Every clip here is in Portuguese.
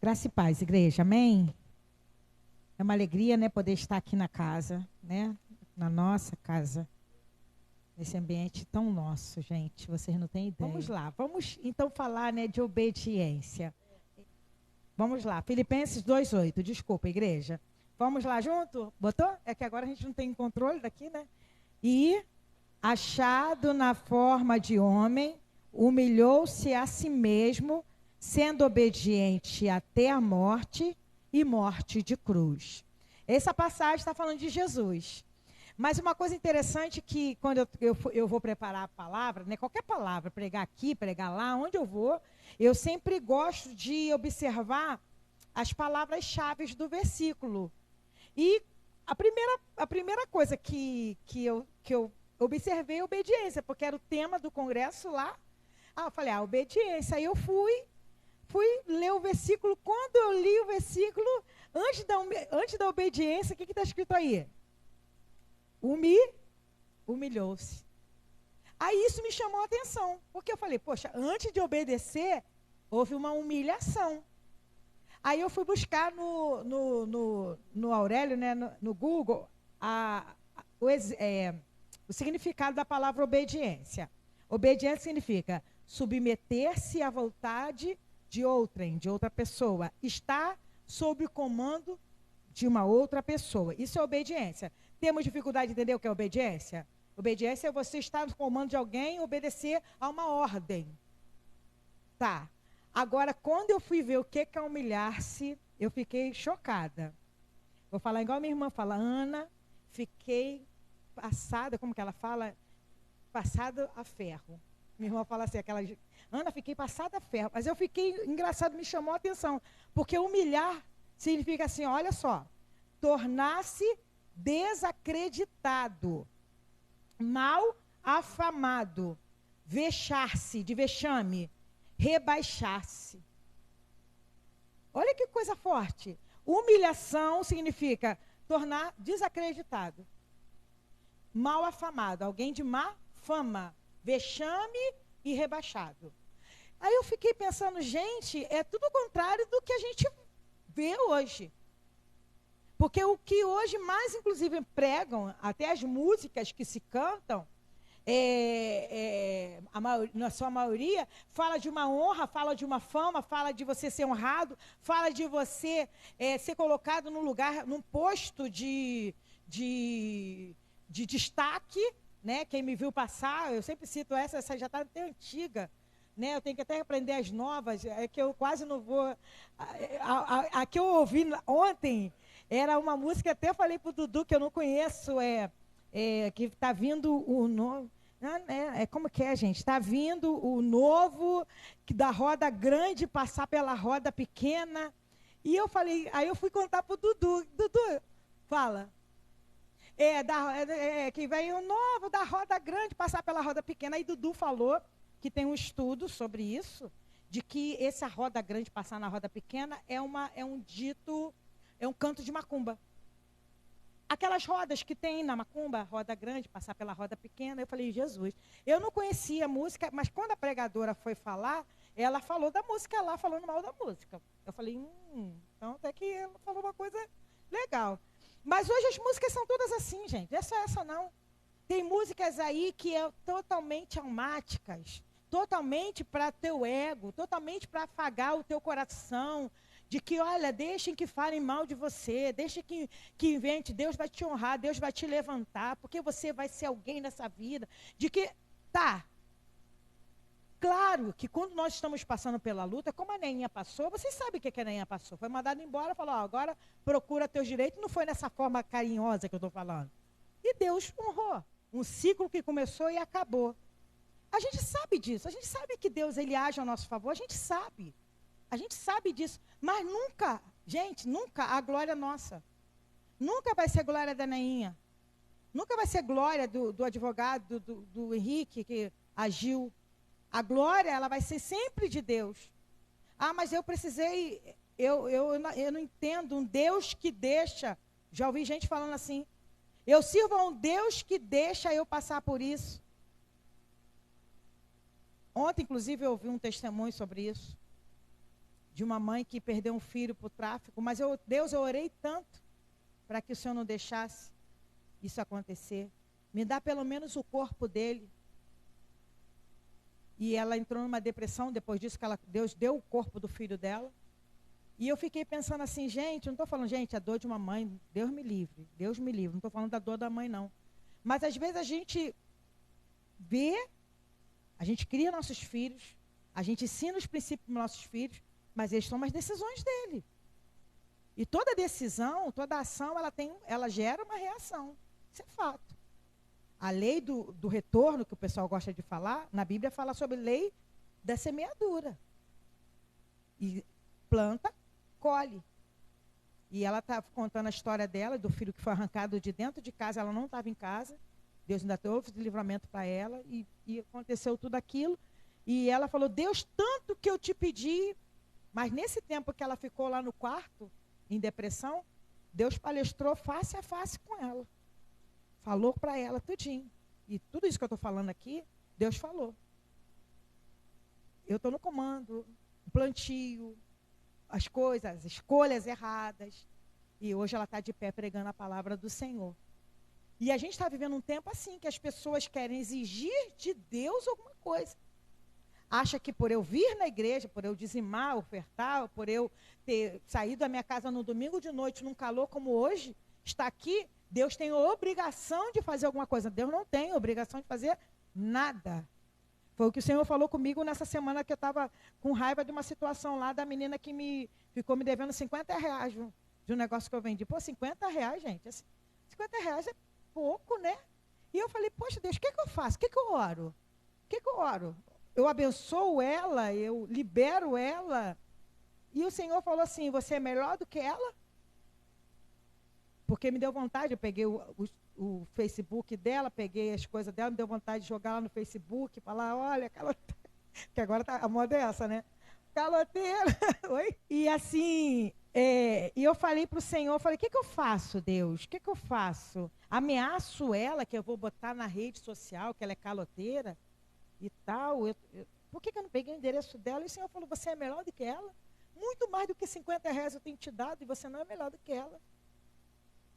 Graça e paz, igreja, amém? É uma alegria, né, poder estar aqui na casa, né, na nossa casa, nesse ambiente tão nosso, gente, vocês não têm ideia. Vamos lá, vamos então falar, né, de obediência. Vamos lá, Filipenses 2:8, desculpa, igreja. Vamos lá junto? Botou? É que agora a gente não tem controle daqui, né? E, achado na forma de homem, humilhou-se a si mesmo, sendo obediente até a morte e morte de cruz. Essa passagem está falando de Jesus. Mas uma coisa interessante que quando eu vou preparar a palavra, né, qualquer palavra, pregar aqui, pregar lá, onde eu vou, eu sempre gosto de observar as palavras-chave do versículo. E a primeira coisa que eu observei é obediência, porque era o tema do congresso lá. Eu falei, obediência. Aí eu fui ler o versículo. Quando eu li o versículo, antes da obediência, o que está escrito aí? Humilhou-se. Aí isso me chamou a atenção, porque eu falei, poxa, antes de obedecer, houve uma humilhação. Aí eu fui buscar no Aurélio, né, no Google, o significado da palavra obediência. Obediência significa submeter-se à vontade de outra pessoa. Estar sob o comando de uma outra pessoa. Isso é obediência. Temos dificuldade de entender o que é obediência? Obediência é você estar no comando de alguém e obedecer a uma ordem. Tá. Agora, quando eu fui ver o que é humilhar-se, eu fiquei chocada. Vou falar igual a minha irmã fala, Ana, fiquei passada, como que ela fala? Passada a ferro. Minha irmã fala assim, Ana, fiquei passada a ferro. Mas eu fiquei, engraçado, me chamou a atenção. Porque humilhar significa assim, olha só, tornar-se desacreditado, mal afamado, vexar-se, de vexame, rebaixar-se. Olha que coisa forte. Humilhação significa tornar desacreditado, mal afamado, alguém de má fama, vexame e rebaixado. Aí eu fiquei pensando, gente, é tudo o contrário do que a gente vê hoje. Porque o que hoje mais, inclusive, pregam, até as músicas que se cantam, na sua maioria, fala de uma honra, fala de uma fama, fala de você ser honrado, fala de você ser colocado num lugar, num posto de destaque, né? Quem me viu passar, eu sempre cito essa já está até antiga, né? Eu tenho que até aprender as novas, que eu quase não vou... A que eu ouvi ontem era uma música, até falei para o Dudu, que eu não conheço, que está vindo o novo... como que é, gente? Está vindo o novo, que da roda grande passar pela roda pequena. E eu falei, aí eu fui contar para o Dudu. Dudu, fala. Que vem o novo da roda grande passar pela roda pequena. Aí Dudu falou que tem um estudo sobre isso, de que essa roda grande passar na roda pequena é um dito, é um canto de macumba. Aquelas rodas que tem na macumba, roda grande, passar pela roda pequena, eu falei, Jesus. Eu não conhecia a música, mas quando a pregadora foi falar, ela falou da música lá, falando mal da música. Eu falei, então até que ela falou uma coisa legal. Mas hoje as músicas são todas assim, gente, não é só essa não. Tem músicas aí que é totalmente almáticas, totalmente para teu ego, totalmente para afagar o teu coração, de que, olha, deixem que falem mal de você, deixem que invente, Deus vai te honrar, Deus vai te levantar, porque você vai ser alguém nessa vida. De que, claro que quando nós estamos passando pela luta, como a Neinha passou, vocês sabem o que a Neinha passou. Foi mandada embora, falou, agora procura teus direitos, não foi nessa forma carinhosa que eu estou falando. E Deus honrou. Um ciclo que começou e acabou. A gente sabe disso, a gente sabe que Deus ele age ao nosso favor, a gente sabe disso, mas nunca, gente, nunca a glória nossa, nunca vai ser glória da Neinha, nunca vai ser glória do advogado, do Henrique que agiu. A glória, ela vai ser sempre de Deus. Mas eu precisei, eu não entendo um Deus que deixa, já ouvi gente falando assim, eu sirvo a um Deus que deixa eu passar por isso. Ontem, inclusive, eu ouvi um testemunho sobre isso. de uma mãe que perdeu um filho para o tráfico, mas Deus, eu orei tanto para que o Senhor não deixasse isso acontecer. Me dá pelo menos o corpo dele. E ela entrou numa depressão depois disso, que Deus deu o corpo do filho dela. E eu fiquei pensando assim, gente, eu não estou falando, gente, a dor de uma mãe, Deus me livre, não estou falando da dor da mãe, não. Mas às vezes a gente vê, a gente cria nossos filhos, a gente ensina os princípios dos nossos filhos, mas eles tomam as decisões dele. E toda decisão, toda ação, ela gera uma reação. Isso é fato. A lei do retorno, que o pessoal gosta de falar, na Bíblia fala sobre lei da semeadura. E planta, colhe. E ela está contando a história dela, do filho que foi arrancado de dentro de casa, ela não estava em casa. Deus ainda trouxe livramento para ela e aconteceu tudo aquilo. E ela falou, Deus, tanto que eu te pedi, mas nesse tempo que ela ficou lá no quarto, em depressão, Deus palestrou face a face com ela. Falou para ela tudinho. E tudo isso que eu estou falando aqui, Deus falou. Eu estou no comando, o plantio, as coisas, as escolhas erradas. E hoje ela está de pé pregando a palavra do Senhor. E a gente está vivendo um tempo assim, que as pessoas querem exigir de Deus alguma coisa. Acha que por eu vir na igreja, por eu dizimar, ofertar, por eu ter saído da minha casa no domingo de noite, num calor como hoje, está aqui, Deus tem a obrigação de fazer alguma coisa. Deus não tem a obrigação de fazer nada. Foi o que o Senhor falou comigo nessa semana, que eu estava com raiva de uma situação lá da menina que ficou me devendo R$50 de um negócio que eu vendi. Pô, R$50, gente. Assim, R$50 é pouco, né? E eu falei, poxa Deus, o que eu faço? O que eu oro? O que eu oro? Eu abençoo ela, eu libero ela. E o Senhor falou assim, você é melhor do que ela? Porque me deu vontade, eu peguei o Facebook dela, peguei as coisas dela, me deu vontade de jogar lá no Facebook, falar, olha, caloteira, que agora a moda é essa, né? Caloteira, oi? E assim, e eu falei para o Senhor, falei, o que eu faço, Deus? O que eu faço? Ameaço ela, que eu vou botar na rede social, que ela é caloteira e tal. Por que eu não peguei o endereço dela? E o Senhor falou, você é melhor do que ela? Muito mais do que R$50 eu tenho te dado, e você não é melhor do que ela.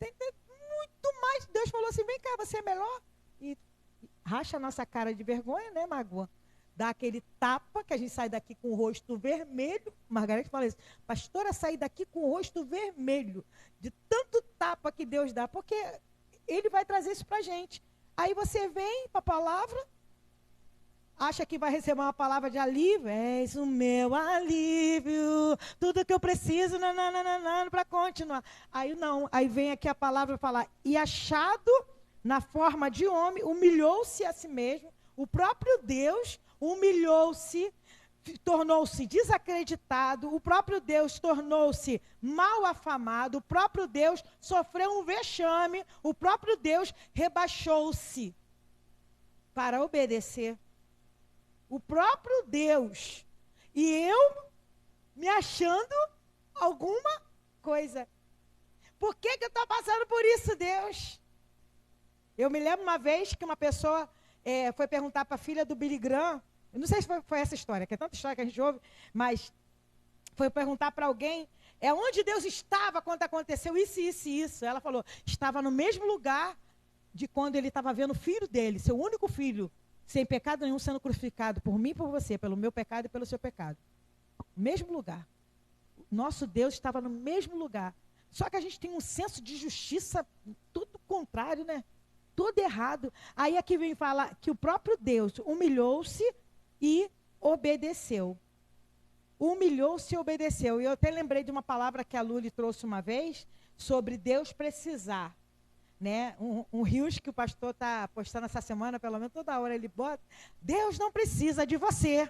Muito mais. Deus falou assim, vem cá, você é melhor? E racha a nossa cara de vergonha, né, Magoa? Dá aquele tapa, que a gente sai daqui com o rosto vermelho. Margarete fala isso, pastora, sai daqui com o rosto vermelho, de tanto tapa que Deus dá, porque Ele vai trazer isso pra gente. Aí você vem para a palavra, acha que vai receber uma palavra de alívio, és o meu alívio, tudo que eu preciso, para continuar. Aí não, aí vem aqui a palavra falar, e achado na forma de homem, humilhou-se a si mesmo, o próprio Deus humilhou-se, tornou-se desacreditado, o próprio Deus tornou-se mal afamado, o próprio Deus sofreu um vexame, o próprio Deus rebaixou-se para obedecer. O próprio Deus. E eu me achando alguma coisa. Por que eu estou passando por isso, Deus? Eu me lembro uma vez que uma pessoa foi perguntar para a filha do Billy Graham, eu não sei se foi essa história, que é tanta história que a gente ouve, mas foi perguntar para alguém, onde Deus estava quando aconteceu isso, isso e isso. Ela falou, estava no mesmo lugar de quando ele estava vendo o filho dele, seu único filho, sem pecado nenhum, sendo crucificado por mim e por você, pelo meu pecado e pelo seu pecado. Mesmo lugar. Nosso Deus estava no mesmo lugar. Só que a gente tem um senso de justiça tudo contrário, né? Tudo errado. Aí aqui vem falar que o próprio Deus humilhou-se e obedeceu. Humilhou-se e obedeceu. E eu até lembrei de uma palavra que a Luli trouxe uma vez, sobre Deus precisar. Né? Um rios que o pastor está postando essa semana, pelo menos toda hora ele bota, Deus não precisa de você.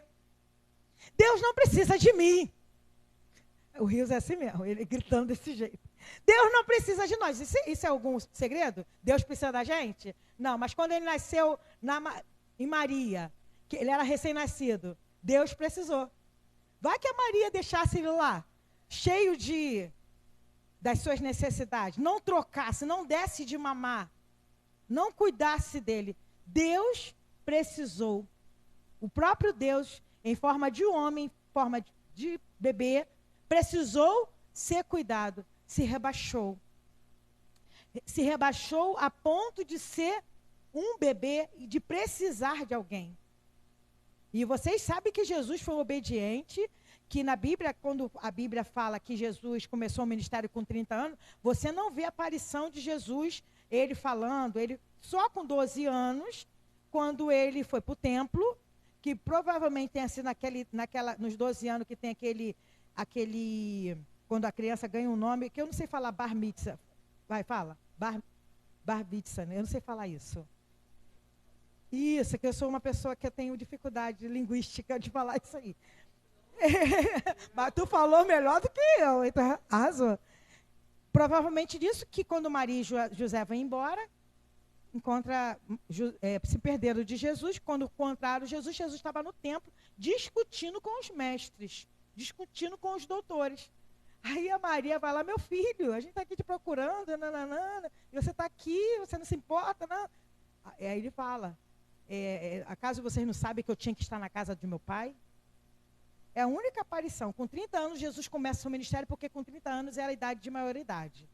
Deus não precisa de mim. O rios é assim mesmo, ele gritando desse jeito. Deus não precisa de nós. Isso é algum segredo? Deus precisa da gente? Não, mas quando ele nasceu em Maria, que ele era recém-nascido, Deus precisou. Vai que a Maria deixasse ele lá, cheio das suas necessidades, não trocasse, não desse de mamar, não cuidasse dele. Deus precisou. O próprio Deus, em forma de homem, em forma de bebê, precisou ser cuidado, se rebaixou. Se rebaixou a ponto de ser um bebê e de precisar de alguém. E vocês sabem que Jesus foi obediente, que na Bíblia, quando a Bíblia fala que Jesus começou o ministério com 30 anos, você não vê a aparição de Jesus, ele falando, ele só com 12 anos, quando ele foi para o templo, que provavelmente tenha sido nos 12 anos que tem aquele, quando a criança ganha um nome, que eu não sei falar bar mitzvah. Vai, fala. Bar mitzvah, né? Eu não sei falar isso. Isso, que eu sou uma pessoa que eu tenho dificuldade linguística de falar isso aí. Mas tu falou melhor do que eu, então arrasou. Provavelmente disso que quando Maria e José vão embora, se perderam de Jesus. Quando encontraram Jesus, Jesus estava no templo discutindo com os mestres, discutindo com os doutores. Aí a Maria vai lá, meu filho, a gente está aqui te procurando, nananana, e você está aqui, você não se importa, não. Aí ele fala, acaso vocês não sabem que eu tinha que estar na casa do meu pai? É a única aparição. Com 30 anos, Jesus começa o ministério, porque com 30 anos era a idade de maioridade.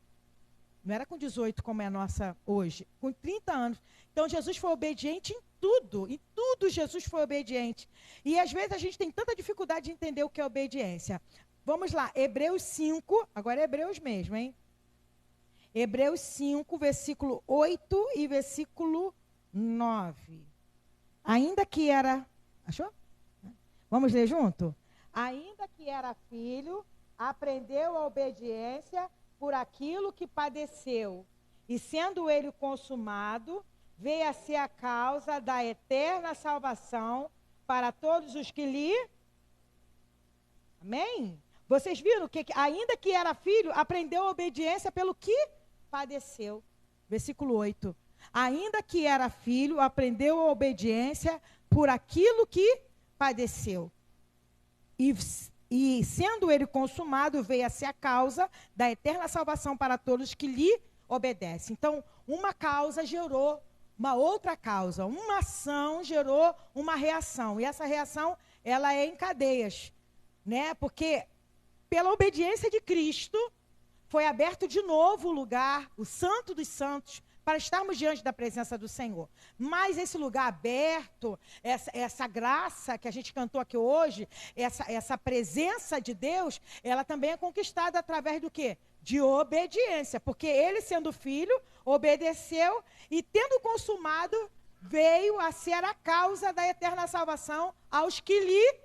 Não era com 18 como é a nossa hoje. Com 30 anos. Então, Jesus foi obediente em tudo. Em tudo, Jesus foi obediente. E, às vezes, a gente tem tanta dificuldade de entender o que é obediência. Vamos lá. Hebreus 5. Agora é Hebreus mesmo, hein? Hebreus 5, versículo 8 e versículo 9. Ainda que era... Achou? Vamos ler junto? Ainda que era filho, aprendeu a obediência por aquilo que padeceu. E sendo ele consumado, veio a ser a causa da eterna salvação para todos os que lhe... Amém? Vocês viram que ainda que era filho, aprendeu a obediência pelo que padeceu. Versículo 8. Ainda que era filho, aprendeu a obediência por aquilo que padeceu. E sendo ele consumado, veio a ser a causa da eterna salvação para todos que lhe obedecem. Então, uma causa gerou uma outra causa. Uma ação gerou uma reação. E essa reação, ela é em cadeias, né? Porque pela obediência de Cristo, foi aberto de novo o lugar, o Santo dos Santos, para estarmos diante da presença do Senhor. Mas esse lugar aberto, essa graça que a gente cantou aqui hoje, essa presença de Deus, ela também é conquistada através do quê? De obediência. Porque ele, sendo filho, obedeceu e, tendo consumado, veio a ser a causa da eterna salvação aos que lhe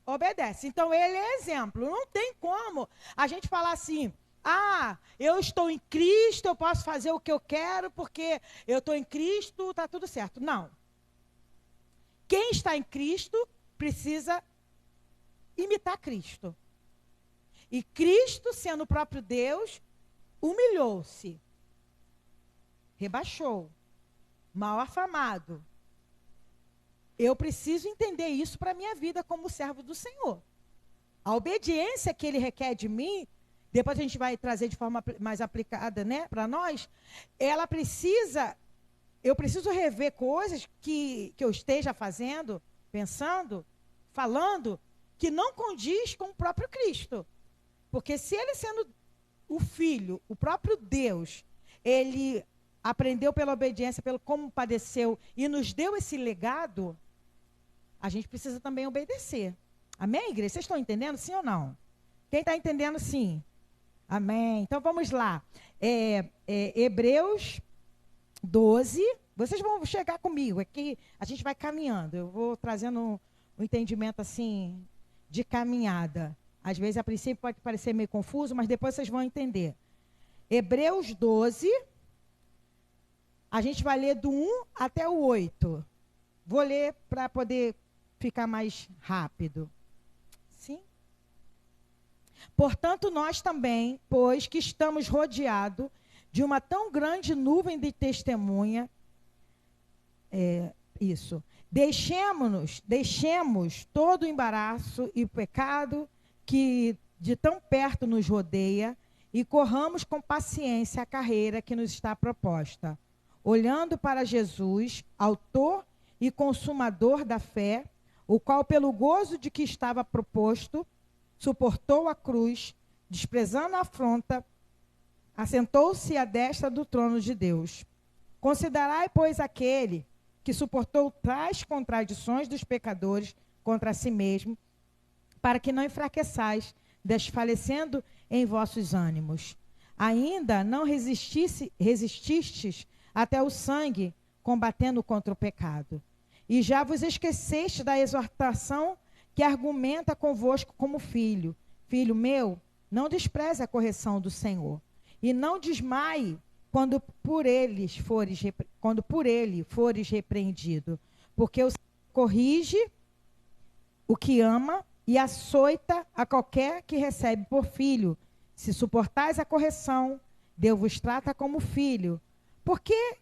obedecem. Então, ele é exemplo. Não tem como a gente falar assim... eu estou em Cristo, eu posso fazer o que eu quero, porque eu estou em Cristo, está tudo certo. Não. Quem está em Cristo precisa imitar Cristo. E Cristo, sendo o próprio Deus, humilhou-se, rebaixou, mal afamado. Eu preciso entender isso para a minha vida como servo do Senhor. A obediência que Ele requer de mim, depois a gente vai trazer de forma mais aplicada, né, para nós, eu preciso rever coisas que eu esteja fazendo, pensando, falando, que não condiz com o próprio Cristo. Porque se ele, sendo o Filho, o próprio Deus, ele aprendeu pela obediência, pelo como padeceu e nos deu esse legado, a gente precisa também obedecer. Amém, igreja? Vocês estão entendendo, sim ou não? Quem está entendendo, sim? Amém. Então, vamos lá. Hebreus 12. Vocês vão chegar comigo. Aqui a gente vai caminhando. Eu vou trazendo um entendimento, assim, de caminhada. Às vezes, a princípio, pode parecer meio confuso, mas depois vocês vão entender. Hebreus 12. A gente vai ler do 1 até o 8. Vou ler para poder ficar mais rápido. Sim? Portanto, nós também, pois que estamos rodeados de uma tão grande nuvem de testemunha, deixemos todo o embaraço e o pecado que de tão perto nos rodeia e corramos com paciência a carreira que nos está proposta, olhando para Jesus, autor e consumador da fé, o qual, pelo gozo de que estava proposto, suportou a cruz, desprezando a afronta, assentou-se à destra do trono de Deus. Considerai, pois, aquele que suportou tais contradições dos pecadores contra si mesmo, para que não enfraqueçais, desfalecendo em vossos ânimos. Ainda não resististes até o sangue, combatendo contra o pecado. E já vos esqueceste da exortação que argumenta convosco como filho. Filho meu, não despreze a correção do Senhor, e não desmaie quando por ele fores repreendido, porque o Senhor corrige o que ama e açoita a qualquer que recebe por filho. Se suportais a correção, Deus vos trata como filho. Porque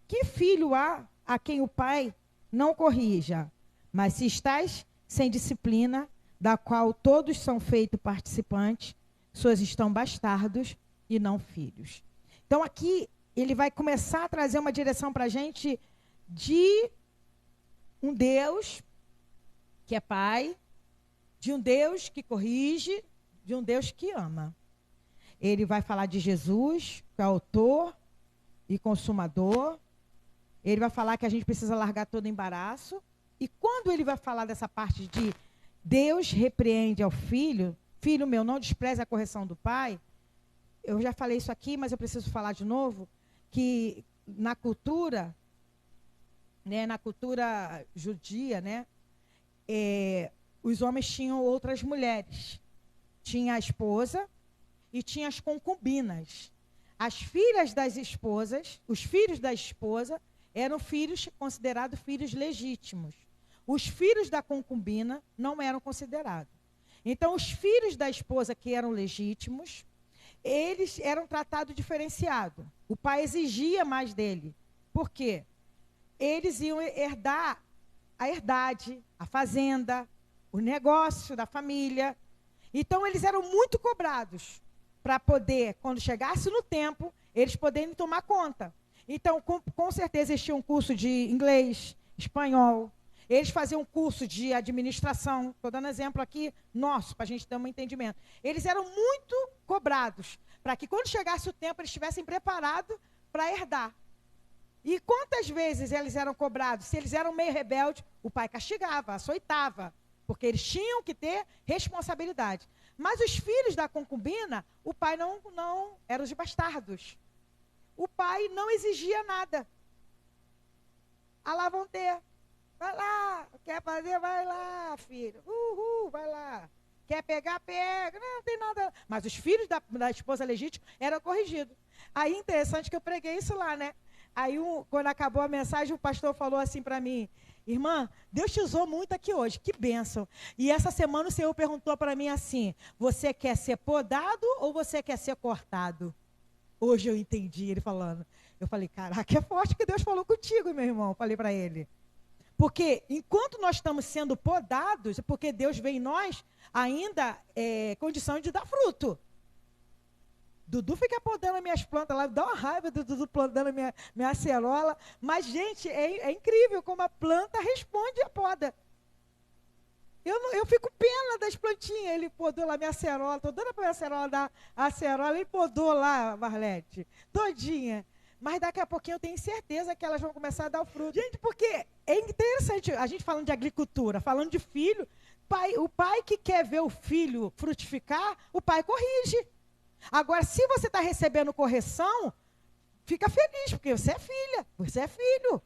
que filho há a quem o pai não corrija? Mas se estáis sem disciplina, da qual todos são feitos participantes, sois estão bastardos e não filhos. Então aqui ele vai começar a trazer uma direção para a gente de um Deus que é pai, de um Deus que corrige, de um Deus que ama. Ele vai falar de Jesus, que é autor e consumador. Ele vai falar que a gente precisa largar todo embaraço. E quando ele vai falar dessa parte de Deus repreende ao filho, filho meu, não despreze a correção do pai. Eu já falei isso aqui, mas eu preciso falar de novo, que na cultura, né, na cultura judia, né, os homens tinham outras mulheres. Tinha a esposa e tinha as concubinas. As filhas das esposas, os filhos da esposa, eram filhos considerados filhos legítimos. Os filhos da concubina não eram considerados. Então, os filhos da esposa que eram legítimos, eles eram tratados diferenciado. O pai exigia mais dele. Por quê? Eles iam herdar a herdade, a fazenda, o negócio da família. Então, eles eram muito cobrados para poder, quando chegasse no tempo, eles poderem tomar conta. Então, com certeza, existia um curso de inglês, espanhol. Eles faziam um curso de administração. Estou dando exemplo aqui nosso, para a gente ter um entendimento. Eles eram muito cobrados, para que quando chegasse o tempo, eles estivessem preparados para herdar. E quantas vezes eles eram cobrados? Se eles eram meio rebeldes, o pai castigava, açoitava, porque eles tinham que ter responsabilidade. Mas os filhos da concubina, o pai não eram os bastardos. O pai não exigia nada. Ah, lá vão ter. Vai lá, quer fazer, vai lá, filho. Vai lá. Quer pegar, pega. Não tem nada. Mas os filhos da esposa legítima eram corrigidos. Aí, interessante que eu preguei isso lá, né? Aí, quando acabou a mensagem, o pastor falou assim para mim: irmã, Deus te usou muito aqui hoje, que bênção. E essa semana o Senhor perguntou para mim assim: você quer ser podado ou você quer ser cortado? Hoje eu entendi ele falando. Eu falei, caraca, é forte que Deus falou contigo, meu irmão. Falei para ele. Porque enquanto nós estamos sendo podados, é porque Deus vê em nós ainda condição de dar fruto. Dudu fica podando as minhas plantas lá, dá uma raiva do Dudu podando minha acerola. Mas, gente, é incrível como a planta responde à poda. Eu fico pena das plantinhas. Ele podou lá minha acerola, estou dando para minha acerola dar a acerola, ele podou lá, Marlete, todinha. Mas daqui a pouquinho eu tenho certeza que elas vão começar a dar o fruto. Gente, porque é interessante, a gente falando de agricultura, falando de filho, o pai que quer ver o filho frutificar, o pai corrige. Agora, se você está recebendo correção, fica feliz, porque você é filha, você é filho.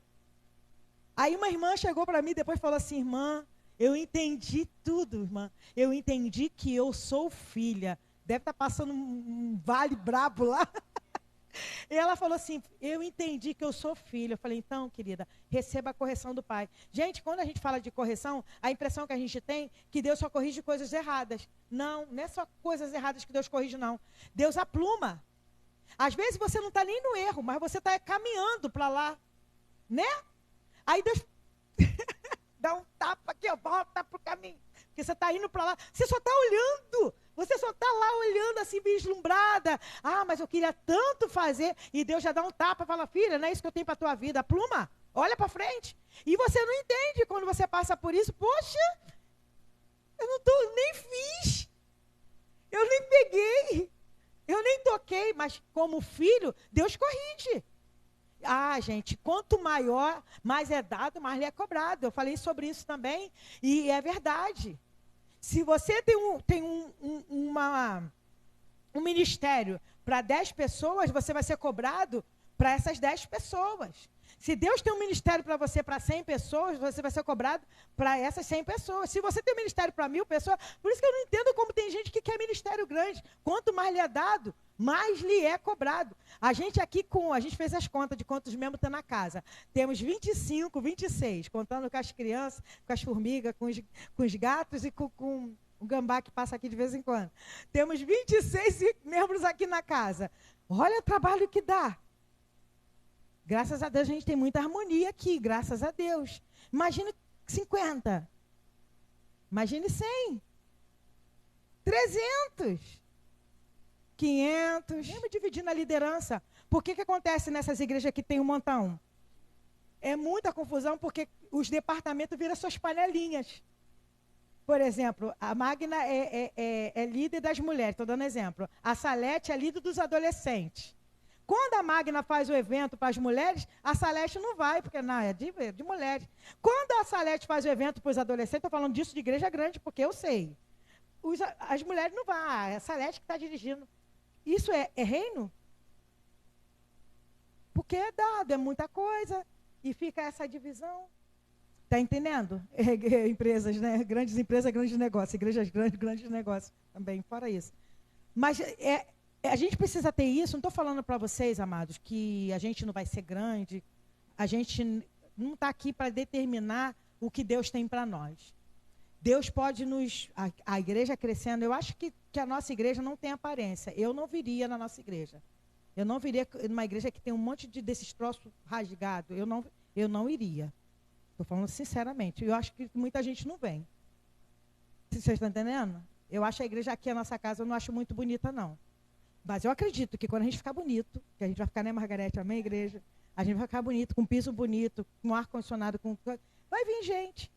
Aí uma irmã chegou para mim e depois falou assim: irmã, eu entendi tudo, irmã. Eu entendi que eu sou filha. Deve estar passando um vale brabo lá. E ela falou assim: eu entendi que eu sou filha. Eu falei: então, querida, receba a correção do pai. Gente, quando a gente fala de correção, a impressão que a gente tem é que Deus só corrige coisas erradas. Não é só coisas erradas que Deus corrige, não. Deus apluma. Às vezes você não está nem no erro, mas você está caminhando para lá, né? Aí Deus dá um tapa aqui, ó, volta para o caminho. Porque você está indo para lá, você só está olhando. Você só está lá olhando assim, vislumbrada. Ah, mas eu queria tanto fazer. E Deus já dá um tapa e fala: filha, não é isso que eu tenho para a tua vida. Pluma, olha para frente. E você não entende quando você passa por isso. Poxa, eu não tô, nem fiz. Eu nem peguei, eu nem toquei, mas como filho, Deus corrige. Ah, gente, quanto maior, mais é dado, mais lhe é cobrado. Eu falei sobre isso também, e é verdade. Se você tem um ministério para 10 pessoas, você vai ser cobrado para essas 10 pessoas. Se Deus tem um ministério para você para 100 pessoas, você vai ser cobrado para essas 100 pessoas. Se você tem um ministério para 1000 pessoas, por isso que eu não entendo como tem gente que quer ministério grande. Quanto mais lhe é dado, mais lhe é cobrado. A gente aqui, a gente fez as contas de quantos membros tem na casa. Temos 25, 26, contando com as crianças, com as formigas, com os gatos e com o gambá que passa aqui de vez em quando. Temos 26 membros aqui na casa. Olha o trabalho que dá. Graças a Deus a gente tem muita harmonia aqui, graças a Deus. Imagine 50. Imagine 100. 300. 500. Mesmo dividindo a liderança. Por que acontece nessas igrejas que tem um montão? É muita confusão porque os departamentos viram suas panelinhas. Por exemplo, a Magna é líder das mulheres, estou dando exemplo. A Salete é líder dos adolescentes. Quando a Magna faz o evento para as mulheres, a Salete não vai, porque não, é de mulheres. Quando a Salete faz o evento para os adolescentes, estou falando disso de igreja grande, porque eu sei. As mulheres não vão, é a Salete que está dirigindo. Isso é reino? Porque é dado, é muita coisa, e fica essa divisão. Está entendendo? Empresas, né? Grandes empresas, grandes negócios. Igrejas grandes, grandes negócios também, fora isso. Mas a gente precisa ter isso. Não estou falando para vocês, amados, que a gente não vai ser grande. A gente não está aqui para determinar o que Deus tem para nós. Deus pode nos... A igreja crescendo, eu acho que a nossa igreja não tem aparência. Eu não viria na nossa igreja. Eu não viria numa igreja que tem um monte desses troços rasgados. Eu não iria. Estou falando sinceramente. Eu acho que muita gente não vem. Vocês estão entendendo? Eu acho a igreja aqui, a nossa casa, eu não acho muito bonita, não. Mas eu acredito que quando a gente ficar bonito, que a gente vai ficar, né, Margarete? Amém, igreja? A gente vai ficar bonito, com piso bonito, com ar-condicionado, vai vir gente.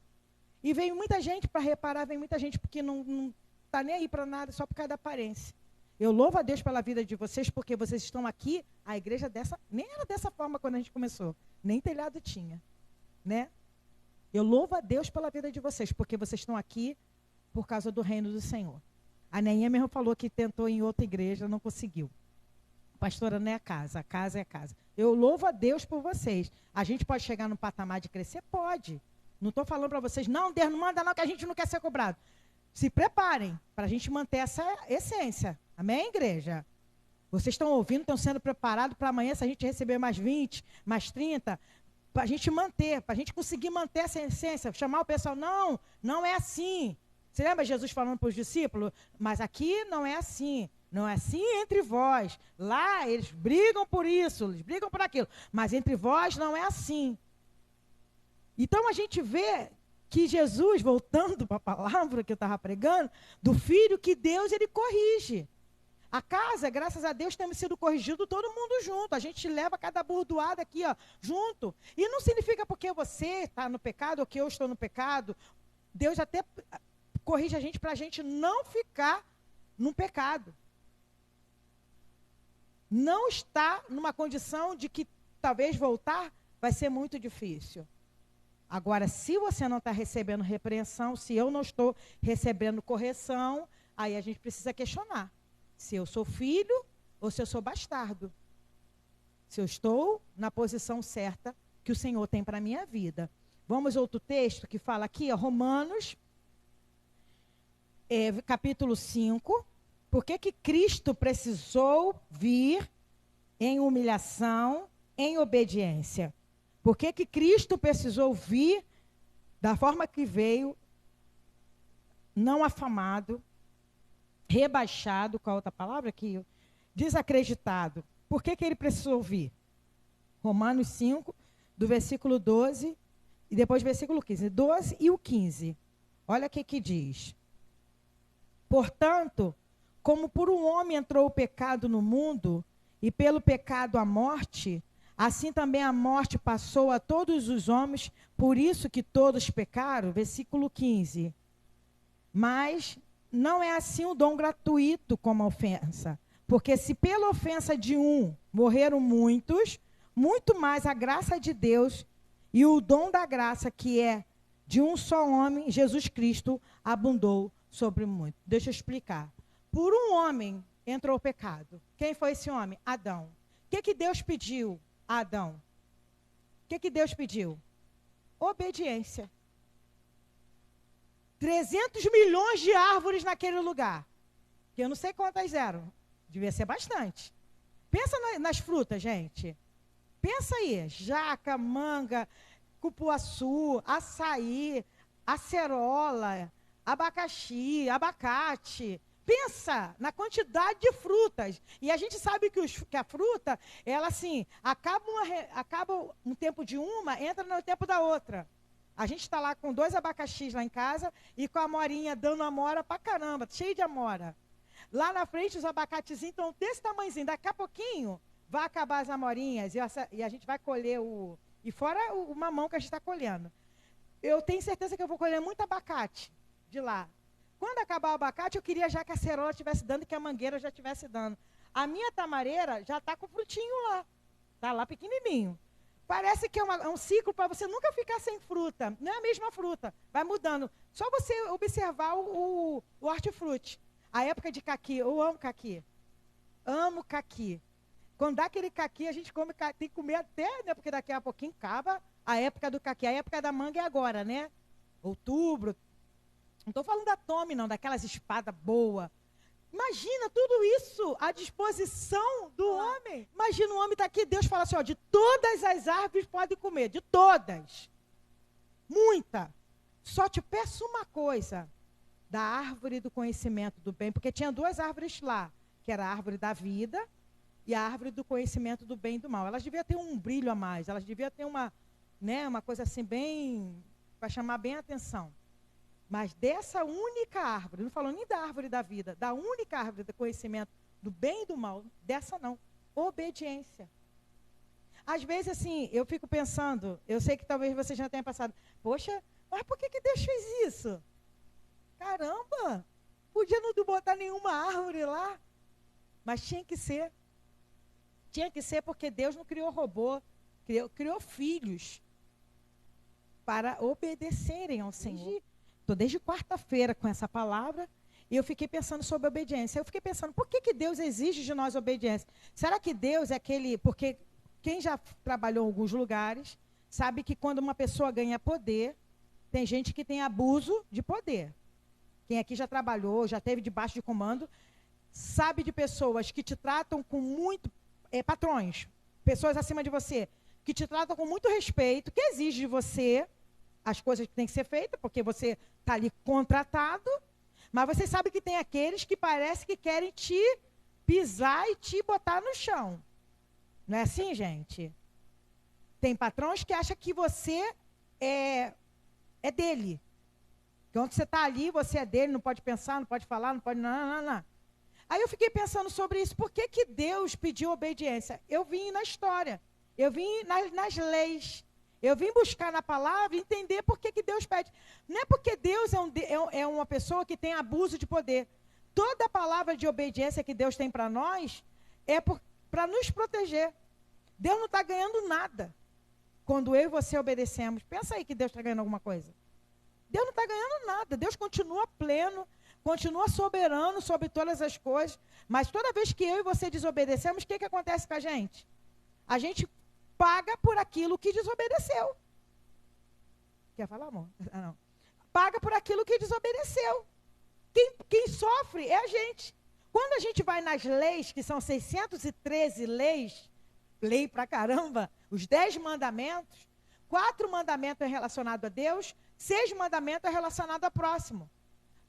E vem muita gente para reparar, vem muita gente porque não está nem aí para nada, só por causa da aparência. Eu louvo a Deus pela vida de vocês, porque vocês estão aqui, a igreja nem era dessa forma quando a gente começou, nem telhado tinha, né? Eu louvo a Deus pela vida de vocês, porque vocês estão aqui por causa do reino do Senhor. A Neinha mesmo falou que tentou em outra igreja, não conseguiu. Pastora, não é a casa é a casa. Eu louvo a Deus por vocês. A gente pode chegar no patamar de crescer? Pode. Não estou falando para vocês, não, Deus não manda não, que a gente não quer ser cobrado. Se preparem para a gente manter essa essência. Amém, igreja? Vocês estão ouvindo, estão sendo preparados para amanhã, se a gente receber mais 20, mais 30, para a gente manter, para a gente conseguir manter essa essência, chamar o pessoal, não é assim. Você lembra Jesus falando para os discípulos? Mas aqui não é assim. Não é assim entre vós. Lá eles brigam por isso, eles brigam por aquilo. Mas entre vós não é assim. Então a gente vê que Jesus, voltando para a palavra que eu estava pregando, do filho que Deus, ele corrige. A casa, graças a Deus, temos sido corrigidos todo mundo junto. A gente leva cada burdoada aqui, ó, junto. E não significa porque você está no pecado ou que eu estou no pecado. Deus até corrige a gente para a gente não ficar num pecado. Não está numa condição de que talvez voltar vai ser muito difícil. Agora, se você não está recebendo repreensão, se eu não estou recebendo correção, aí a gente precisa questionar. Se eu sou filho ou se eu sou bastardo. Se eu estou na posição certa que o Senhor tem para a minha vida. Vamos a outro texto que fala aqui, ó, Romanos, capítulo 5. Por que Cristo precisou vir em humilhação, em obediência? Por que Cristo precisou vir da forma que veio, não afamado, rebaixado, qual a outra palavra aqui? Desacreditado. Por que ele precisou vir? Romanos 5, do versículo 12, e depois versículo 15. 12 e o 15. Olha o que diz. Portanto, como por um homem entrou o pecado no mundo, e pelo pecado a morte, assim também a morte passou a todos os homens, por isso que todos pecaram. Versículo 15. Mas não é assim um dom gratuito como a ofensa. Porque se pela ofensa de um morreram muitos, muito mais a graça de Deus e o dom da graça, que é de um só homem, Jesus Cristo, abundou sobre muitos. Deixa eu explicar. Por um homem entrou o pecado. Quem foi esse homem? Adão. O que Deus pediu a Adão? O que Deus pediu? Obediência. 300 milhões de árvores naquele lugar. Que eu não sei quantas eram. Devia ser bastante. Pensa nas frutas, gente. Pensa aí. Jaca, manga, cupuaçu, açaí, acerola, abacaxi, abacate. Pensa na quantidade de frutas. E a gente sabe que a fruta, ela assim, acaba um tempo de uma, entra no tempo da outra. A gente está lá com 2 abacaxis lá em casa e com a amorinha dando amora pra caramba, cheio de amora. Lá na frente os abacatezinhos estão desse tamanhozinho. Daqui a pouquinho vai acabar as amorinhas e a gente vai colher e fora o mamão que a gente está colhendo. Eu tenho certeza que eu vou colher muito abacate de lá. Quando acabar o abacate, eu queria já que a cerola estivesse dando e que a mangueira já estivesse dando. A minha tamareira já está com frutinho lá. Está lá pequenininho. Parece que é um ciclo para você nunca ficar sem fruta. Não é a mesma fruta. Vai mudando. Só você observar o hortifruti. A época de caqui. Eu amo caqui. Amo caqui. Quando dá aquele caqui, a gente come, tem que comer até, né? Porque daqui a pouquinho acaba a época do caqui. A época da manga é agora, né? Outubro. Não estou falando da tome, não, daquelas espadas boas. Imagina tudo isso à disposição do homem. Imagina o homem estar aqui, Deus fala assim, ó, de todas as árvores pode comer, de todas. Muita. Só te peço uma coisa, da árvore do conhecimento do bem, porque tinha 2 árvores lá, que era a árvore da vida e a árvore do conhecimento do bem e do mal. Elas deviam ter um brilho a mais, elas deviam ter uma coisa assim bem, para chamar bem a atenção. Mas dessa única árvore, não falou nem da árvore da vida, da única árvore do conhecimento do bem e do mal, dessa não, obediência. Às vezes, assim, eu fico pensando, eu sei que talvez você já tenha passado, poxa, mas por que Deus fez isso? Caramba, podia não botar nenhuma árvore lá, mas tinha que ser. Tinha que ser porque Deus não criou robô, criou filhos para obedecerem ao Senhor. Estou desde quarta-feira com essa palavra e eu fiquei pensando sobre obediência. Eu fiquei pensando, por que Deus exige de nós obediência? Será que Deus é aquele... Porque quem já trabalhou em alguns lugares sabe que quando uma pessoa ganha poder, tem gente que tem abuso de poder. Quem aqui já trabalhou, já esteve debaixo de comando, sabe de pessoas que te tratam com muito... patrões, pessoas acima de você, que te tratam com muito respeito, que exige de você as coisas que têm que ser feitas, porque você está ali contratado, mas você sabe que tem aqueles que parece que querem te pisar e te botar no chão. Não é assim, gente? Tem patrões que acham que você é dele. Que onde você está ali, você é dele, não pode pensar, não pode falar, não pode... Não. Aí eu fiquei pensando sobre isso. Por que Deus pediu obediência? Eu vim na história. Eu vim nas leis. Eu vim buscar na palavra e entender por que Deus pede. Não é porque Deus é uma pessoa que tem abuso de poder. Toda a palavra de obediência que Deus tem para nós é para nos proteger. Deus não está ganhando nada quando eu e você obedecemos. Pensa aí que Deus está ganhando alguma coisa. Deus não está ganhando nada. Deus continua pleno, continua soberano sobre todas as coisas. Mas toda vez que eu e você desobedecemos, o que acontece com a gente? A gente paga por aquilo que desobedeceu. Quer falar, amor? Ah, não. Paga por aquilo que desobedeceu. Quem sofre é a gente. Quando a gente vai nas leis, que são 613 leis, lei pra caramba, os 10 mandamentos, 4 mandamentos é relacionado a Deus, 6 mandamentos é relacionado ao próximo.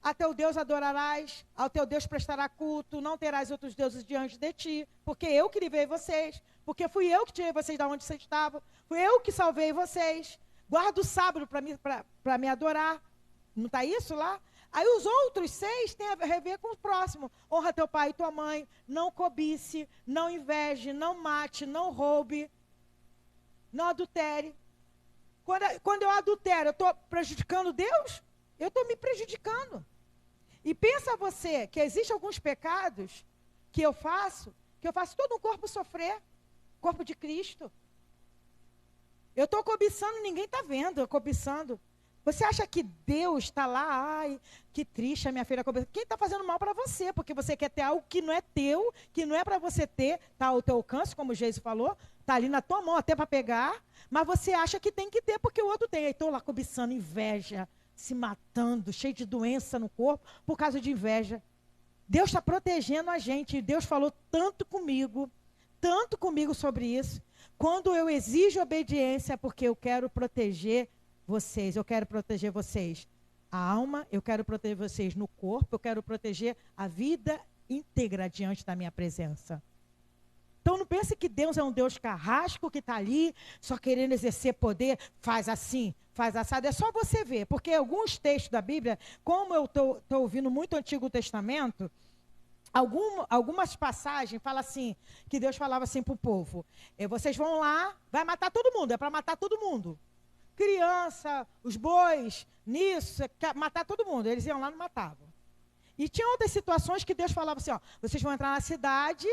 A teu Deus adorarás, ao teu Deus prestará culto, não terás outros deuses diante de ti, porque eu que livrei vocês, porque fui eu que tirei vocês de onde vocês estavam, fui eu que salvei vocês. Guarda o sábado para me adorar. Não está isso lá? Aí os outros 6 têm a ver com o próximo. Honra teu pai e tua mãe, não cobice, não inveje, não mate, não roube, não adultere. Quando eu adultero, eu estou prejudicando Deus? Eu estou me prejudicando. E pensa você que existem alguns pecados que eu faço todo um corpo sofrer, corpo de Cristo. Eu estou cobiçando, ninguém está vendo, eu cobiçando. Você acha que Deus está lá, ai, que triste a minha filha cobiçando? Quem está fazendo mal para você? Porque você quer ter algo que não é teu, que não é para você ter, está ao teu alcance, como o Geise falou, está ali na tua mão até para pegar, mas você acha que tem que ter porque o outro tem. Aí estou lá cobiçando, inveja, se matando, cheio de doença no corpo por causa de inveja. Deus está protegendo a gente. Deus falou tanto comigo sobre isso. Quando eu exijo obediência, é porque eu quero proteger vocês. Eu quero proteger vocês a alma, eu quero proteger vocês no corpo, eu quero proteger a vida íntegra diante da minha presença. Então não pense que Deus é um Deus carrasco que está ali, só querendo exercer poder, faz assim, faz assado. É só você ver, porque alguns textos da Bíblia, como eu estou ouvindo muito o Antigo Testamento, algumas passagens falam assim, que Deus falava assim para o povo, vocês vão lá, vai matar todo mundo, é para matar todo mundo. Criança, os bois, nisso, matar todo mundo. Eles iam lá e não matavam. E tinha outras situações que Deus falava assim, ó, vocês vão entrar na cidade,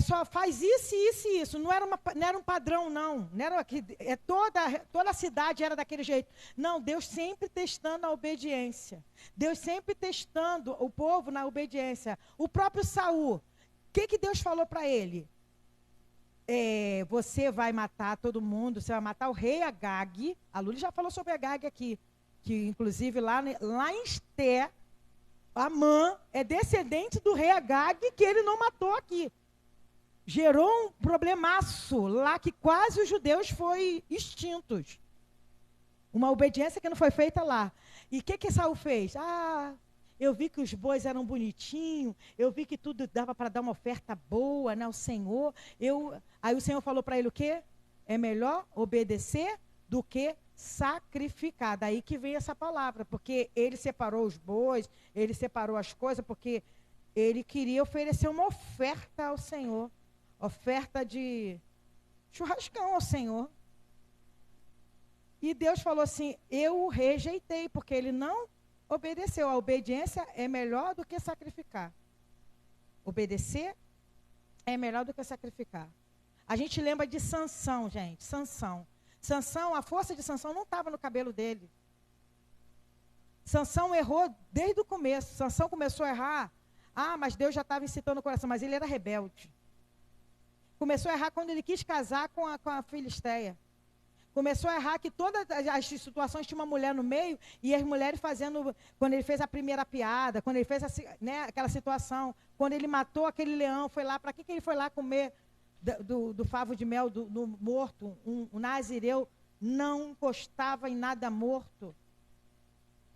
só faz isso, isso e isso. Não era um padrão, não. Não era que, toda a cidade era daquele jeito. Não, Deus sempre testando a obediência. Deus sempre testando o povo na obediência. O próprio Saul, o que Deus falou para ele? Você vai matar todo mundo, você vai matar o rei Agag. A Luli já falou sobre Agag aqui. Que inclusive lá em Esté, Amã é descendente do rei Agag que ele não matou aqui. Gerou um problemaço lá que quase os judeus foram extintos. Uma obediência que não foi feita lá. E o que Saul fez? Eu vi que os bois eram bonitinhos, eu vi que tudo dava para dar uma oferta boa, né, ao Senhor. Aí o Senhor falou para ele o quê? É melhor obedecer do que sacrificar. Daí que vem essa palavra, porque ele separou os bois, ele separou as coisas, porque ele queria oferecer uma oferta ao Senhor. Oferta de churrascão ao Senhor. E Deus falou assim, eu o rejeitei, porque ele não obedeceu. A obediência é melhor do que sacrificar. Obedecer é melhor do que sacrificar. A gente lembra de Sansão, gente. Sansão, a força de Sansão não estava no cabelo dele. Sansão errou desde o começo. Sansão começou a errar. Mas Deus já estava incitando o coração. Mas ele era rebelde. Começou a errar quando ele quis casar com a Filisteia. Começou a errar que todas as situações tinha uma mulher no meio e as mulheres fazendo, quando ele fez a primeira piada, quando ele fez aquela situação, quando ele matou aquele leão, foi lá, para que ele foi lá comer do favo de mel do morto? Um nazireu não encostava em nada morto.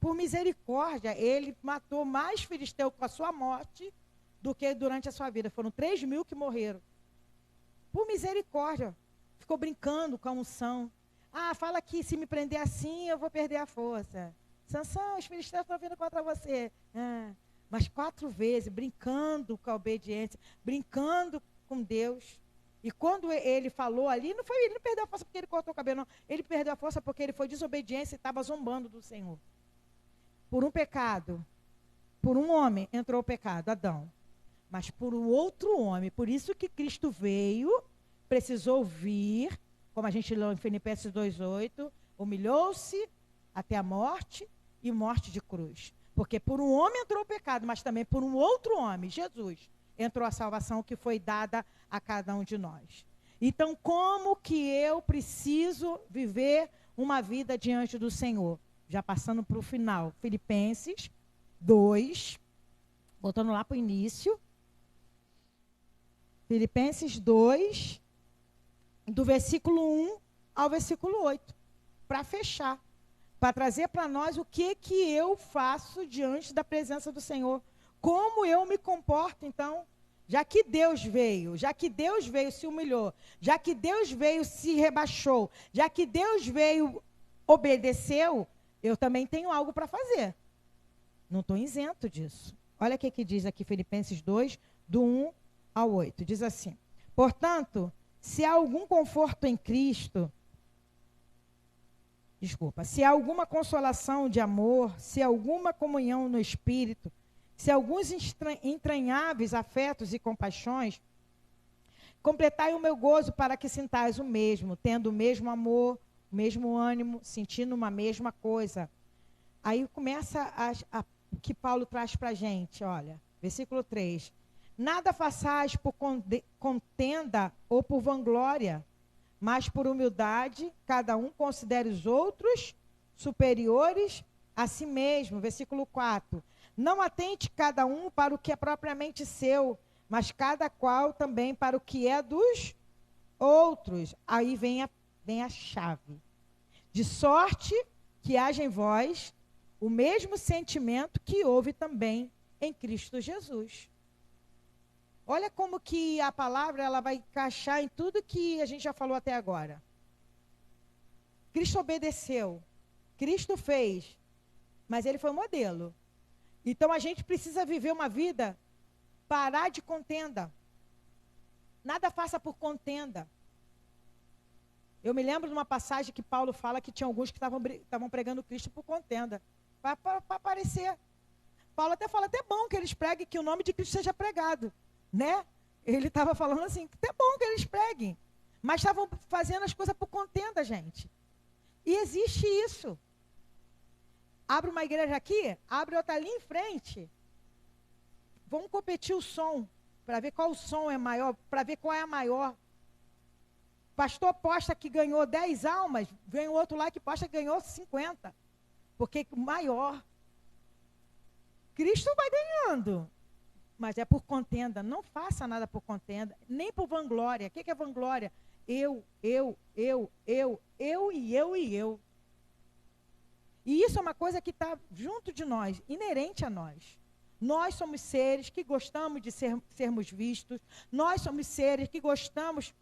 Por misericórdia, ele matou mais filisteus com a sua morte do que durante a sua vida. Foram 3.000 que morreram. Por misericórdia, ficou brincando com a unção. Fala que se me prender assim, eu vou perder a força. Sansão, os filisteus estão vindo contra você. Mas 4 vezes, brincando com a obediência, brincando com Deus. E quando ele falou ali, ele não perdeu a força porque ele cortou o cabelo, não. Ele perdeu a força porque ele foi desobediência e estava zombando do Senhor. Por um pecado, por um homem entrou o pecado, Adão. Mas por um outro homem, por isso que Cristo veio, precisou vir, como a gente leu em Filipenses 2:8, humilhou-se até a morte e morte de cruz. Porque por um homem entrou o pecado, mas também por um outro homem, Jesus, entrou a salvação que foi dada a cada um de nós. Então, como que eu preciso viver uma vida diante do Senhor? Já passando para o final, Filipenses 2, voltando lá para o início. Filipenses 2, do versículo 1 ao versículo 8, para fechar, para trazer para nós o que eu faço diante da presença do Senhor, como eu me comporto, então, já que Deus veio, se humilhou, já que Deus veio, se rebaixou, já que Deus veio, obedeceu, eu também tenho algo para fazer, não estou isento disso. Olha o que diz aqui Filipenses 2, do 1 ao 8, diz assim: portanto, se há algum conforto em Cristo, Desculpa. Se há alguma consolação de amor, se há alguma comunhão no espírito, se há alguns entranháveis afetos e compaixões, completai o meu gozo para que sintais o mesmo, tendo o mesmo amor, o mesmo ânimo, sentindo uma mesma coisa. Aí começa o que Paulo traz para a gente, olha, versículo 3. Nada façais por contenda ou por vanglória, mas por humildade, cada um considere os outros superiores a si mesmo. Versículo 4. Não atente cada um para o que é propriamente seu, mas cada qual também para o que é dos outros. Aí vem a chave. De sorte que haja em vós o mesmo sentimento que houve também em Cristo Jesus. Olha como que a palavra ela vai encaixar em tudo que a gente já falou até agora. Cristo obedeceu, Cristo fez, mas ele foi o modelo. Então a gente precisa viver uma vida, parar de contenda. Nada faça por contenda. Eu me lembro de uma passagem que Paulo fala que tinha alguns que estavam pregando Cristo por contenda, para aparecer. Paulo até fala, até bom que eles preguem que o nome de Cristo seja pregado. Né? Ele estava falando assim, que é bom que eles preguem, mas estavam fazendo as coisas por contenda, gente. E existe isso. Abre uma igreja aqui, abre outra ali em frente. Vamos competir o som, para ver qual o som é maior, para ver qual é a maior. Pastor posta que ganhou 10 almas, vem o outro lá que posta que ganhou 50. Porque maior. Cristo vai ganhando. Mas é por contenda. Não faça nada por contenda, nem por vanglória. O que é vanglória? Eu. E isso é uma coisa que está junto de nós, inerente a nós. Nós somos seres que gostamos de sermos vistos. Nós somos seres que gostamos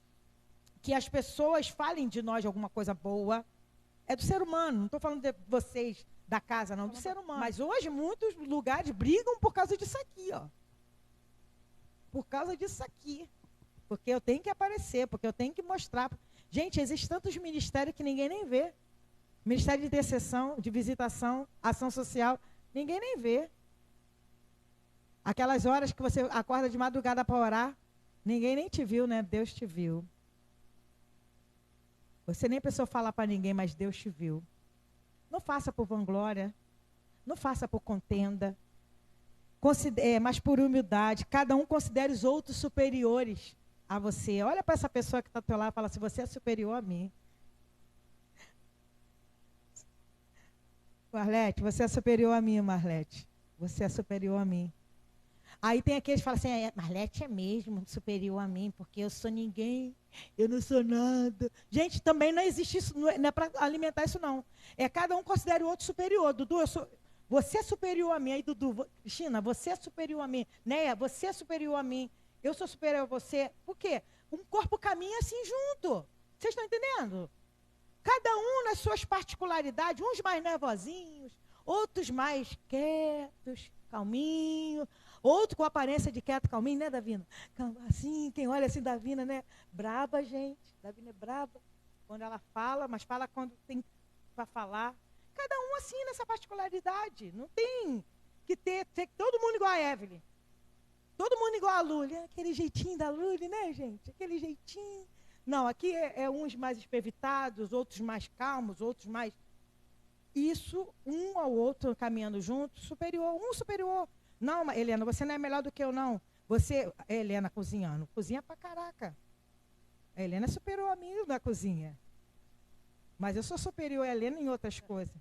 que as pessoas falem de nós alguma coisa boa. É do ser humano, não estou falando de vocês da casa, não, do ser humano. Mas hoje muitos lugares brigam por causa disso aqui, ó. Por causa disso aqui. Porque eu tenho que aparecer, porque eu tenho que mostrar. Gente, existem tantos ministérios que ninguém nem vê. Ministério de intercessão, de visitação, ação social, ninguém nem vê. Aquelas horas que você acorda de madrugada para orar, ninguém nem te viu, né? Deus te viu. Você nem precisou falar para ninguém, mas Deus te viu. Não faça por vanglória, não faça por contenda. Mas por humildade, cada um considere os outros superiores a você. Olha para essa pessoa que está ao teu lado e fala assim, você é superior a mim. Marlete, você é superior a mim, Marlete. Você é superior a mim. Aí tem aqueles que falam assim, Marlete é mesmo superior a mim, porque eu sou ninguém, eu não sou nada. Gente, também não existe isso, não é para alimentar isso não. É cada um considera o outro superior. Dudu, você é superior a mim. Aí, Dudu, Cristina, você é superior a mim. Néia, você é superior a mim. Eu sou superior a você. Por quê? Um corpo caminha assim junto. Vocês estão entendendo? Cada um nas suas particularidades, uns mais nervosinhos, outros mais quietos, calminho, outro com aparência de quieto, calminho, né, Davina? Assim, quem olha assim, Davina, né? Braba, gente. Davina é braba quando ela fala, mas fala quando tem para falar. Cada um assim nessa particularidade. Não tem que ter todo mundo igual a Evelyn. Todo mundo igual a Luli. Aquele jeitinho da Luli, né, gente? Aquele jeitinho. Não, aqui é uns mais espevitados, outros mais calmos, outros mais... Isso, um ao outro caminhando junto, superior, um superior. Não, Helena, você não é melhor do que eu, não. Você, Helena, cozinhando. Cozinha pra caraca. A Helena é superior a mim na cozinha. Mas eu sou superior a Helena em outras coisas.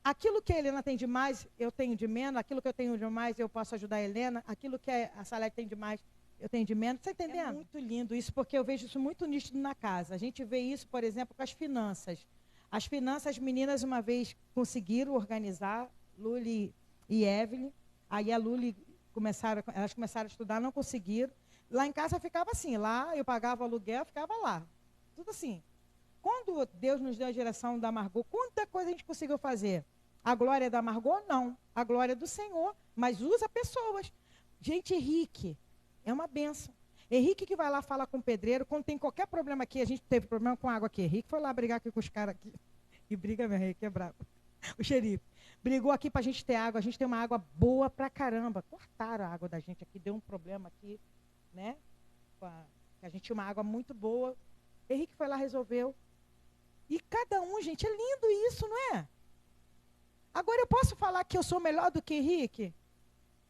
Aquilo que a Helena tem de mais, eu tenho de menos. Aquilo que eu tenho de mais, eu posso ajudar a Helena. Aquilo que a Salete tem de mais, eu tenho de menos. Você está entendendo? É muito lindo isso, porque eu vejo isso muito nítido na casa. A gente vê isso, por exemplo, com as finanças. As finanças, as meninas uma vez conseguiram organizar, Luli e Evelyn. Aí a Luli, elas começaram a estudar, não conseguiram. Lá em casa ficava assim, lá eu pagava o aluguel, ficava lá. Tudo assim. Quando Deus nos deu a direção da Margot, quanta coisa a gente conseguiu fazer? A glória é da Margot? Não. A glória é do Senhor, mas usa pessoas. Gente, Henrique é uma bênção. Henrique que vai lá falar com o pedreiro, quando tem qualquer problema aqui, a gente teve problema com água aqui. Henrique foi lá brigar aqui com os caras aqui. E briga mesmo, Henrique é bravo. O xerife brigou aqui pra gente ter água. A gente tem uma água boa pra caramba. Cortaram a água da gente aqui, deu um problema aqui, né? A gente tinha uma água muito boa. Henrique foi lá, resolveu. E cada um, gente, é lindo isso, não é? Agora eu posso falar que eu sou melhor do que Henrique?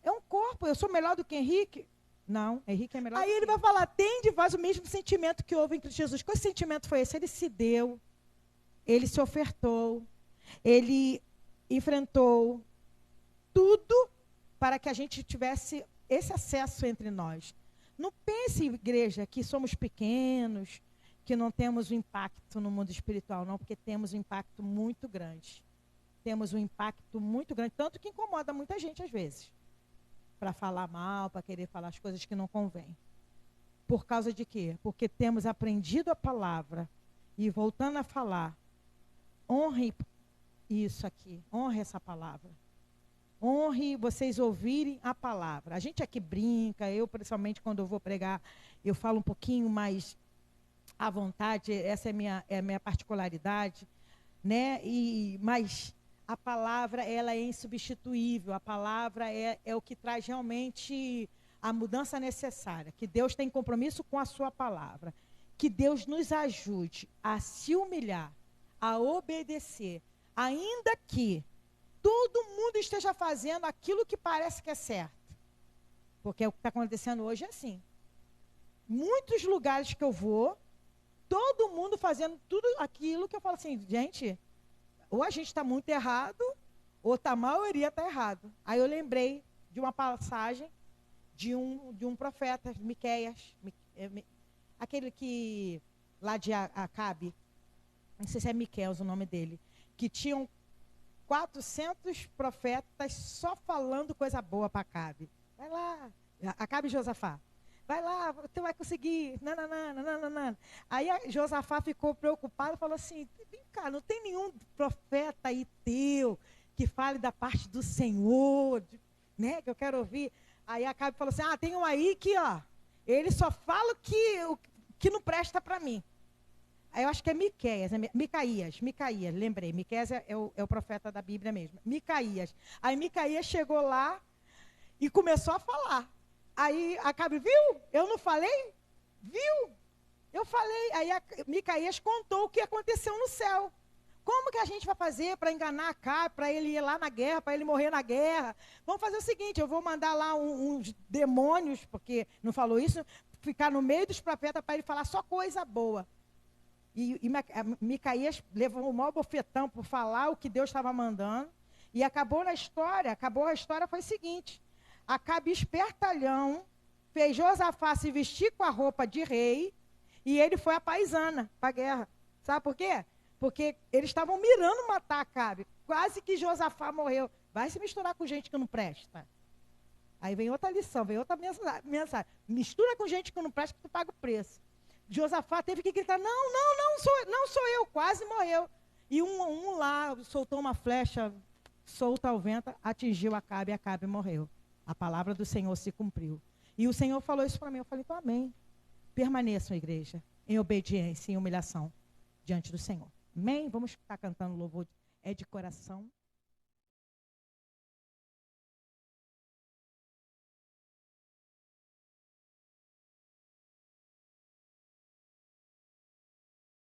É um corpo, eu sou melhor do que Henrique? Não, Henrique é melhor. Aí ele vai falar, tem de vós o mesmo sentimento que houve em Cristo Jesus. Qual sentimento foi esse? Ele se deu, ele se ofertou, ele enfrentou tudo para que a gente tivesse esse acesso entre nós. Não pense, igreja, que somos pequenos, que não temos um impacto no mundo espiritual, não, porque temos um impacto muito grande. Temos um impacto muito grande, tanto que incomoda muita gente às vezes. Para falar mal, para querer falar as coisas que não convêm. Por causa de quê? Porque temos aprendido a palavra e voltando a falar, honre isso aqui, honre essa palavra. Honre vocês ouvirem a palavra. A gente aqui brinca, eu principalmente quando eu vou pregar, eu falo um pouquinho mais à vontade, essa é a minha particularidade, né? Mas a palavra, ela é insubstituível, a palavra é o que traz realmente a mudança necessária, que Deus tem compromisso com a sua palavra, que Deus nos ajude a se humilhar, a obedecer, ainda que todo mundo esteja fazendo aquilo que parece que é certo, porque o que está acontecendo hoje é assim, muitos lugares que eu vou, todo mundo fazendo tudo aquilo que eu falo assim, gente, ou a gente está muito errado, ou a maioria está errado. Aí eu lembrei de uma passagem de um profeta, Miqueias, aquele que, lá de Acabe, não sei se é Miqueias o nome dele, que tinham 400 profetas só falando coisa boa para Acabe. Vai lá, Acabe e Josafá. Vai lá, você vai conseguir. Nananana. Aí Josafá ficou preocupado e falou assim, vem cá, não tem nenhum profeta aí teu que fale da parte do Senhor, né, que eu quero ouvir. Aí Acabe falou assim, tem um aí que, ó, ele só fala o que não presta para mim. Aí eu acho que é Miqueias, Micaías, lembrei. Miqueias é o profeta da Bíblia mesmo. Micaías. Aí Micaías chegou lá e começou a falar. Aí Acabe, viu? Eu não falei? Viu? Eu falei. Aí Micaías contou o que aconteceu no céu. Como que a gente vai fazer para enganar Acabe, para ele ir lá na guerra, para ele morrer na guerra? Vamos fazer o seguinte, eu vou mandar lá uns demônios, porque não falou isso, ficar no meio dos profetas para ele falar só coisa boa. E Micaías levou um maior bofetão por falar o que Deus estava mandando. E acabou a história foi o seguinte. Acabe espertalhão, fez Josafá se vestir com a roupa de rei, e ele foi a paisana para a guerra. Sabe por quê? Porque eles estavam mirando matar Acabe. Quase que Josafá morreu. Vai se misturar com gente que não presta. Aí vem outra lição, vem outra mensagem. Mistura com gente que não presta que tu paga o preço. Josafá teve que gritar, não sou eu, quase morreu. E um lá soltou uma flecha solta ao vento, atingiu Acabe e Acabe morreu. A palavra do Senhor se cumpriu. E o Senhor falou isso para mim. Eu falei, então amém. Permaneçam, igreja, em obediência, em humilhação diante do Senhor. Amém? Vamos estar cantando louvor, é de coração.